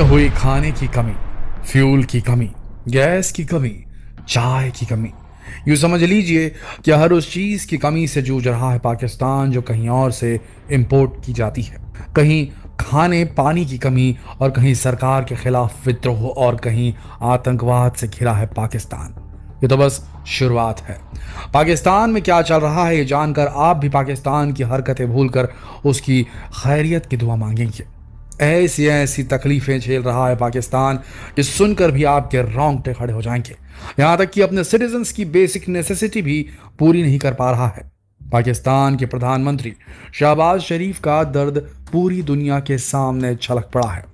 हुई खाने की कमी, फ्यूल की कमी, गैस की कमी, चाय की कमी, यूं समझ लीजिए कि हर उस चीज की कमी से जूझ रहा है पाकिस्तान जो कहीं और से इंपोर्ट की जाती है। कहीं खाने पानी की कमी और कहीं सरकार के खिलाफ विद्रोह और कहीं आतंकवाद से घिरा है पाकिस्तान। ये तो बस शुरुआत है। पाकिस्तान में क्या चल रहा है ये जानकर आप भी पाकिस्तान की हरकतें भूलकर उसकी खैरियत की दुआ मांगेंगे। ऐसी ऐसी तकलीफें झेल रहा है पाकिस्तान जिस सुनकर भी आपके रोंगटे खड़े हो जाएंगे। यहां तक कि अपने सिटीजन्स की बेसिक नेसेसिटी भी पूरी नहीं कर पा रहा है। पाकिस्तान के प्रधानमंत्री शहबाज शरीफ का दर्द पूरी दुनिया के सामने छलक पड़ा है।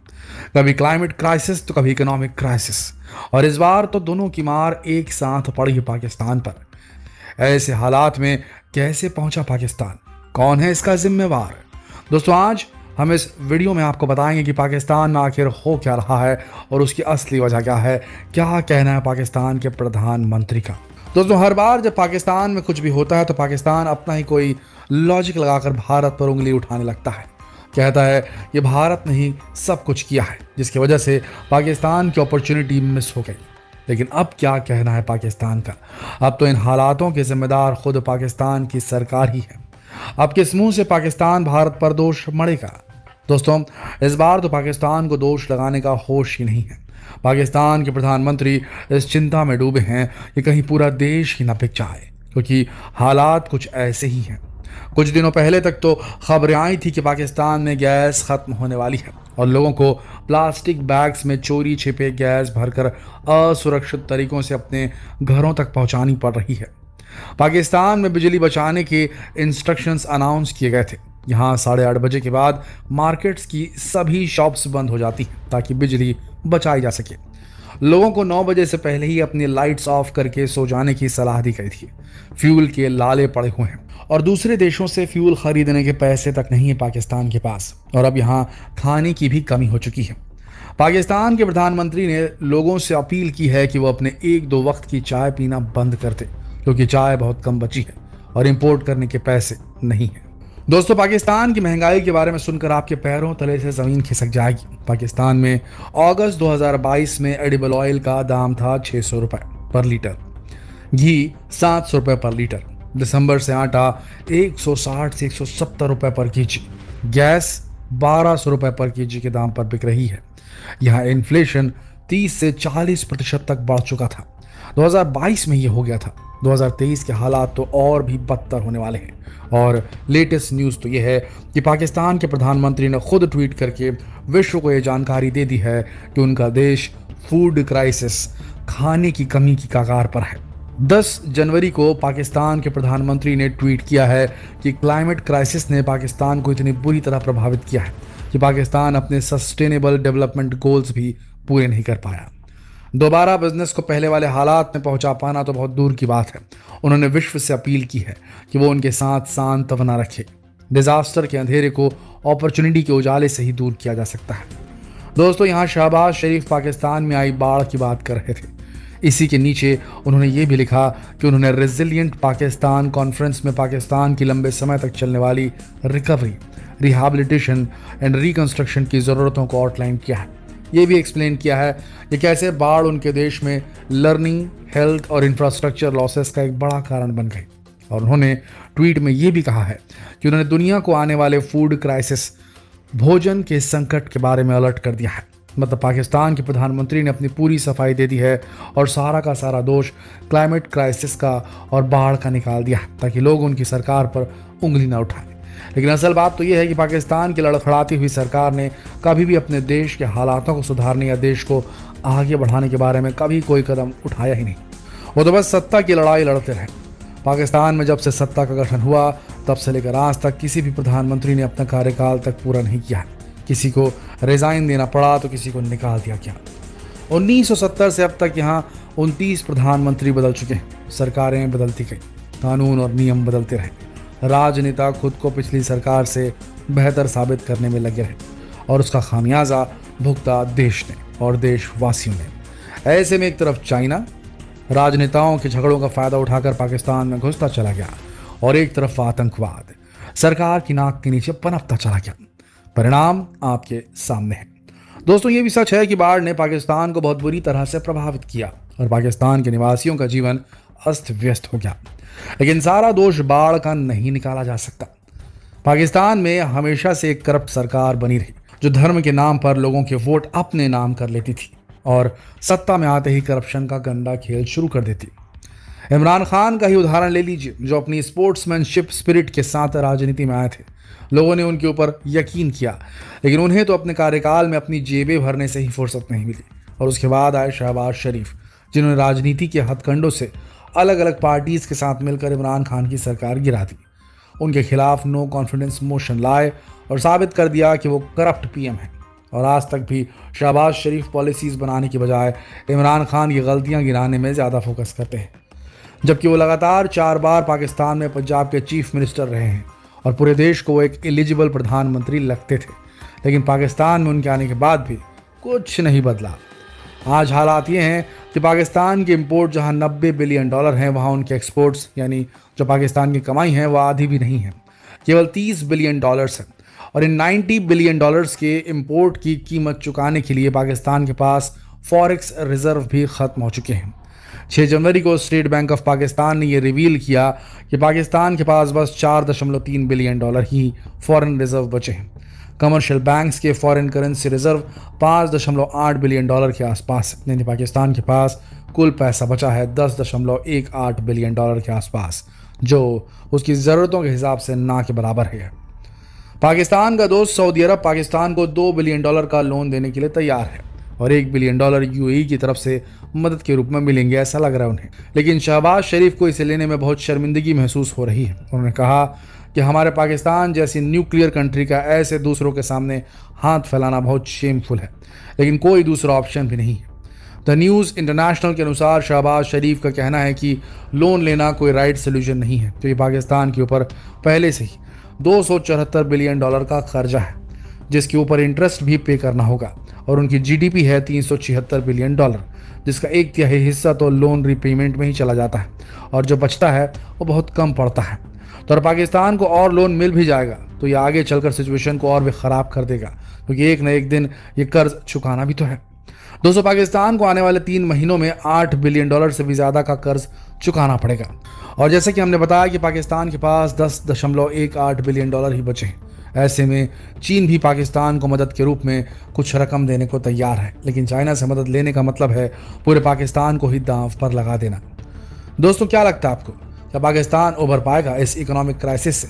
कभी क्लाइमेट क्राइसिस तो कभी इकोनॉमिक क्राइसिस, और इस बार तो दोनों की मार एक साथ पड़ी है पाकिस्तान पर। ऐसे हालात में कैसे पहुंचा पाकिस्तान, कौन है इसका जिम्मेवार? दोस्तों, आज हम इस वीडियो में आपको बताएंगे कि पाकिस्तान में आखिर हो क्या रहा है और उसकी असली वजह क्या है। क्या कहना है पाकिस्तान के प्रधानमंत्री का? दोस्तों, हर बार जब पाकिस्तान में कुछ भी होता है तो पाकिस्तान अपना ही कोई लॉजिक लगाकर भारत पर उंगली उठाने लगता है। कहता है ये भारत ने ही सब कुछ किया है जिसकी वजह से पाकिस्तान की अपॉर्चुनिटी मिस हो गई। लेकिन अब क्या कहना है पाकिस्तान का? अब तो इन हालातों के जिम्मेदार खुद पाकिस्तान की सरकार ही है। अब किस मुंह से पाकिस्तान भारत पर दोष मढ़ेगा? दोस्तों, इस बार तो पाकिस्तान को दोष लगाने का होश ही नहीं है। पाकिस्तान के प्रधानमंत्री इस चिंता में डूबे हैं कि कहीं पूरा देश ही न बिक जाए, क्योंकि हालात कुछ ऐसे ही हैं। कुछ दिनों पहले तक तो खबरें आई थी कि पाकिस्तान में गैस खत्म होने वाली है और लोगों को प्लास्टिक बैग्स में चोरी छिपे गैस भरकर असुरक्षित तरीकों से अपने घरों तक पहुंचानी पड़ रही है। पाकिस्तान में बिजली बचाने के इंस्ट्रक्शंस अनाउंस किए गए थे। यहाँ 8:30 बजे के बाद मार्केट्स की सभी शॉप्स बंद हो जाती हैं ताकि बिजली बचाई जा सके। लोगों को 9 बजे से पहले ही अपनी लाइट्स ऑफ करके सो जाने की सलाह दी गई थी। फ्यूल के लाले पड़े हुए हैं और दूसरे देशों से फ्यूल खरीदने के पैसे तक नहीं है पाकिस्तान के पास, और अब यहाँ खाने की भी कमी हो चुकी है। पाकिस्तान के प्रधानमंत्री ने लोगों से अपील की है कि वो अपने 1-2 वक्त की चाय पीना बंद कर दे, क्योंकि चाय बहुत कम बची है और इंपोर्ट करने के पैसे नहीं है। दोस्तों, पाकिस्तान की महंगाई के बारे में सुनकर आपके पैरों तले से जमीन खिसक जाएगी। पाकिस्तान में अगस्त 2022 में एडिबल ऑयल का दाम था 600 रुपए पर लीटर, घी 700 रुपए पर लीटर, दिसंबर से आटा 160 से 170 रुपए पर केजी, गैस 1200 रुपए पर केजी के दाम पर बिक रही है। यहाँ इन्फ्लेशन 30 से 40% तक बढ़ चुका था। 2022 में ये हो गया था। 2023 के हालात तो और भी बदतर होने वाले हैं। और लेटेस्ट न्यूज़ तो ये है कि पाकिस्तान के प्रधानमंत्री ने खुद ट्वीट करके विश्व को ये जानकारी दे दी है कि उनका देश फूड क्राइसिस, खाने की कमी की कगार पर है। 10 जनवरी को पाकिस्तान के प्रधानमंत्री ने ट्वीट किया है कि क्लाइमेट क्राइसिस ने पाकिस्तान को इतनी बुरी तरह प्रभावित किया है कि पाकिस्तान अपने सस्टेनेबल डेवलपमेंट गोल्स भी पूरे नहीं कर पाया। दोबारा बिजनेस को पहले वाले हालात में पहुंचा पाना तो बहुत दूर की बात है। उन्होंने विश्व से अपील की है कि वो उनके साथ सांत्वना रखे। डिजास्टर के अंधेरे को अपॉर्चुनिटी के उजाले से ही दूर किया जा सकता है। दोस्तों, यहाँ शहबाज शरीफ पाकिस्तान में आई बाढ़ की बात कर रहे थे। इसी के नीचे उन्होंने ये भी लिखा कि उन्होंने रेजिलिएंट पाकिस्तान कॉन्फ्रेंस में पाकिस्तान की लंबे समय तक चलने वाली रिकवरी, रिहैबिलिटेशन एंड रिकंस्ट्रक्शन की ज़रूरतों को आउटलाइन किया है। ये भी एक्सप्लेन किया है कि कैसे बाढ़ उनके देश में लर्निंग, हेल्थ और इंफ्रास्ट्रक्चर लॉसेस का एक बड़ा कारण बन गई। और उन्होंने ट्वीट में ये भी कहा है कि उन्होंने दुनिया को आने वाले फूड क्राइसिस, भोजन के संकट के बारे में अलर्ट कर दिया है। मतलब पाकिस्तान के प्रधानमंत्री ने अपनी पूरी सफाई दे दी है और सारा का सारा दोष क्लाइमेट क्राइसिस का और बाढ़ का निकाल दिया है ताकि लोग उनकी सरकार पर उंगली न उठाएं। लेकिन असल बात तो यह है कि पाकिस्तान की लड़खड़ाती हुई सरकार ने कभी भी अपने देश के हालातों को सुधारने या देश को आगे बढ़ाने के बारे में कभी कोई कदम उठाया ही नहीं। वो तो बस सत्ता की लड़ाई लड़ते रहे। पाकिस्तान में जब से सत्ता का गठन हुआ तब से लेकर आज तक किसी भी प्रधानमंत्री ने अपना कार्यकाल तक पूरा नहीं किया। किसी को रिजाइन देना पड़ा तो किसी को निकाल दिया गया। 1970 से अब तक यहाँ 29 प्रधानमंत्री बदल चुके हैं। सरकारें बदलती गई, कानून और नियम बदलते रहे। राजनेता खुद को पिछली सरकार से बेहतर साबित करने में लगे रहे और उसका खामियाजा भुगता देश ने और देशवासियों ने। ऐसे में एक तरफ चाइना राजनेताओं के झगड़ों का फायदा उठाकर पाकिस्तान में घुसता चला गया और एक तरफ आतंकवाद सरकार की नाक के नीचे पनपता चला गया। परिणाम आपके सामने है। दोस्तों ये भी सच है कि बाढ़ ने पाकिस्तान को बहुत बुरी तरह से प्रभावित किया और पाकिस्तान के निवासियों का जीवन अस्त व्यस्त हो गया। लेकिन सारा दोष बाढ़ का नहीं निकाला जा सकता। पाकिस्तान में हमेशा से एक करप्ट सरकार बनी रही जो धर्म के नाम पर लोगों के वोट अपने नाम कर लेती थी और सत्ता में आते ही करप्शन का गंदा खेल शुरू कर देती। इमरान खान का ही उदाहरण ले लीजिए, जो अपनी स्पोर्ट्समैनशिप स्पिरिट के साथ राजनीति में आए थे। लोगों ने उनके ऊपर यकीन किया, लेकिन उन्हें तो अपने कार्यकाल में अपनी जेबें भरने से ही फुर्सत नहीं मिली। और उसके बाद आए शहबाज शरीफ, जिन्होंने राजनीति के हथकंडों से अलग अलग पार्टीज के साथ मिलकर इमरान खान की सरकार गिरा दी। उनके खिलाफ नो कॉन्फिडेंस मोशन लाए और साबित कर दिया कि वो करप्ट पीएम है। और आज तक भी शहबाज शरीफ पॉलिसीज बनाने की बजाय इमरान खान की गलतियां गिनाने में ज़्यादा फोकस करते हैं, जबकि वो लगातार 4 बार पाकिस्तान में पंजाब के चीफ मिनिस्टर रहे हैं और पूरे देश को वो एक एलिजिबल प्रधानमंत्री लगते थे। लेकिन पाकिस्तान में उनके आने के बाद भी कुछ नहीं बदला। आज हालात ये हैं कि पाकिस्तान की इंपोर्ट जहां $90 बिलियन हैं, वहां उनके एक्सपोर्ट्स यानी जो पाकिस्तान की कमाई है वह आधी भी नहीं है, केवल $30 बिलियन है। और इन $90 बिलियन के इंपोर्ट की कीमत चुकाने के लिए पाकिस्तान के पास फॉरेक्स रिजर्व भी ख़त्म हो चुके हैं। 6 जनवरी को स्टेट बैंक ऑफ पाकिस्तान ने यह रिवील किया कि पाकिस्तान के पास बस $4.3 बिलियन ही फॉरेन रिजर्व बचे हैं। कमर्शियल बैंक्स के फॉरेन करेंसी रिजर्व $5.8 बिलियन के आसपास है, यानी पाकिस्तान के पास कुल पैसा बचा है $10.18 बिलियन के आसपास, जो उसकी ज़रूरतों के हिसाब से ना के बराबर है। पाकिस्तान का दोस्त सऊदी अरब पाकिस्तान को $2 बिलियन का लोन देने के लिए तैयार है और $1 बिलियन यूएई की तरफ से मदद के रूप में मिलेंगे, ऐसा लग रहा है उन्हें। लेकिन शहबाज शरीफ को इसे लेने में बहुत शर्मिंदगी महसूस हो रही है। उन्होंने कहा कि हमारे पाकिस्तान जैसी न्यूक्लियर कंट्री का ऐसे दूसरों के सामने हाथ फैलाना बहुत शेमफुल है, लेकिन कोई दूसरा ऑप्शन भी नहीं है। द न्यूज़ इंटरनेशनल के अनुसार शहबाज शरीफ का कहना है कि लोन लेना कोई राइट सोल्यूशन नहीं है, क्योंकि पाकिस्तान के ऊपर पहले से ही $274 बिलियन का कर्जा है, जिसके ऊपर इंटरेस्ट भी पे करना होगा। और उनकी जीडीपी है $376 बिलियन, जिसका 1/3 हिस्सा तो लोन रीपेमेंट में ही चला जाता है और जो बचता है वो बहुत कम पड़ता है। तो अगर पाकिस्तान को और लोन मिल भी जाएगा तो ये आगे चलकर सिचुएशन को और भी ख़राब कर देगा, क्योंकि एक न एक दिन ये कर्ज चुकाना भी तो है। दोस्तों, पाकिस्तान को आने वाले 3 महीनों में $8 बिलियन से भी ज़्यादा का कर्ज चुकाना पड़ेगा। और जैसे कि हमने बताया कि पाकिस्तान के पास $10.18 बिलियन ही बचे हैं। ऐसे में चीन भी पाकिस्तान को मदद के रूप में कुछ रकम देने को तैयार है, लेकिन चाइना से मदद लेने का मतलब है पूरे पाकिस्तान को ही दांव पर लगा देना। दोस्तों, क्या लगता है आपको, क्या पाकिस्तान उभर पाएगा इस इकोनॉमिक क्राइसिस से?